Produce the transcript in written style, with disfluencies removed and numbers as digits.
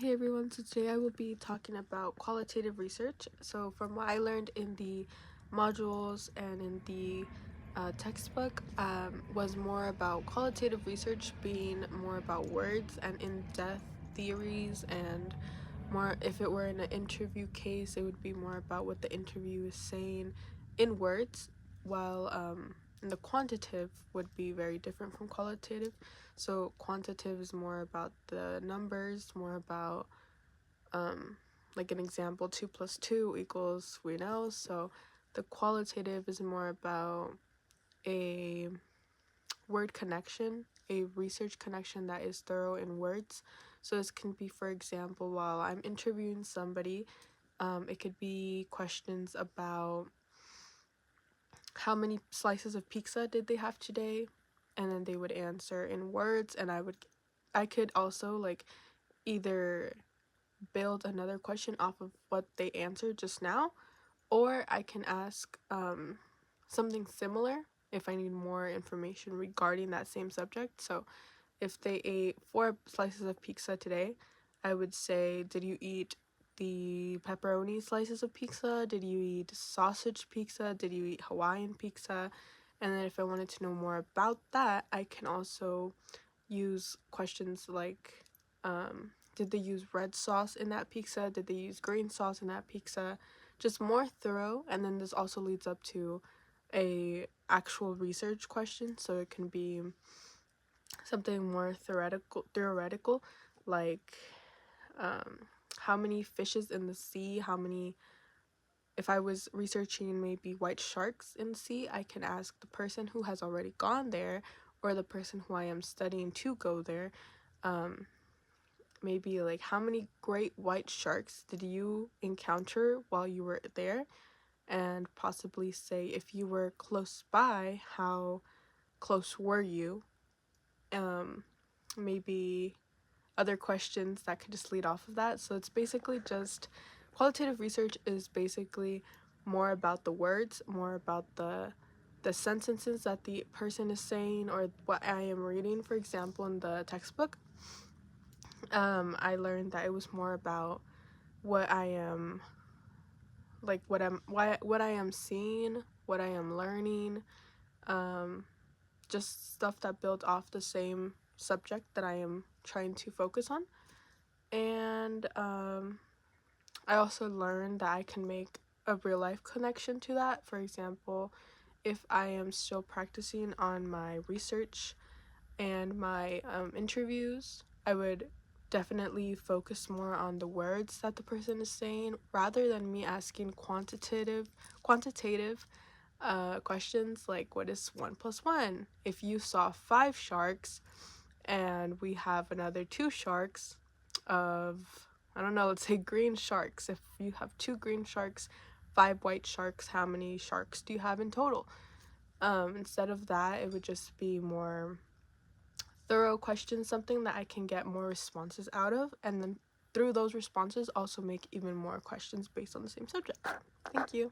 Hey everyone, so today I will be talking about qualitative research. So from what I learned in the modules and in the textbook was more about qualitative research being more about words and in-depth theories, and more, if it were in an interview case, it would be more about what the interview is saying in words, while and the quantitative would be very different from qualitative. So quantitative is more about the numbers, more about like an example, 2 plus 2 equals, we know. So the qualitative is more about a word connection, a research connection that is thorough in words. So this can be, for example, while I'm interviewing somebody, it could be questions about how many slices of pizza did they have today, and then they would answer in words, and I could also like either build another question off of what they answered just now, or I can ask something similar if I need more information regarding that same subject. So if they ate 4 slices of pizza today, I would say, did you eat the pepperoni slices of pizza? Did you eat sausage pizza? Did you eat Hawaiian pizza? And then if I wanted to know more about that, I can also use questions like, did they use red sauce in that pizza? Did they use green sauce in that pizza? Just more thorough. And then this also leads up to a actual research question, so it can be something more theoretical, like how many fishes in the sea, how many, if I was researching maybe white sharks in the sea, I can ask the person who has already gone there, or the person who I am studying to go there, maybe like, how many great white sharks did you encounter while you were there? And possibly say, if you were close by, how close were you? Maybe other questions that could just lead off of that. So it's basically just, qualitative research is basically more about the words, more about the sentences that the person is saying, or what I am reading. For example, in the textbook, I learned that it was more about what I am, like what I am seeing, what I am learning, just stuff that built off the same subject that I am trying to focus on. And I also learned that I can make a real life connection to that. For example, if I am still practicing on my research and my interviews, I would definitely focus more on the words that the person is saying, rather than me asking quantitative questions like, what is 1 plus 1? If you saw 5 sharks and we have another 2 sharks of, I don't know, let's say green sharks. If you have 2 green sharks, 5 white sharks, how many sharks do you have in total? Instead of that, it would just be more thorough questions, something that I can get more responses out of, and then through those responses also make even more questions based on the same subject. Thank you.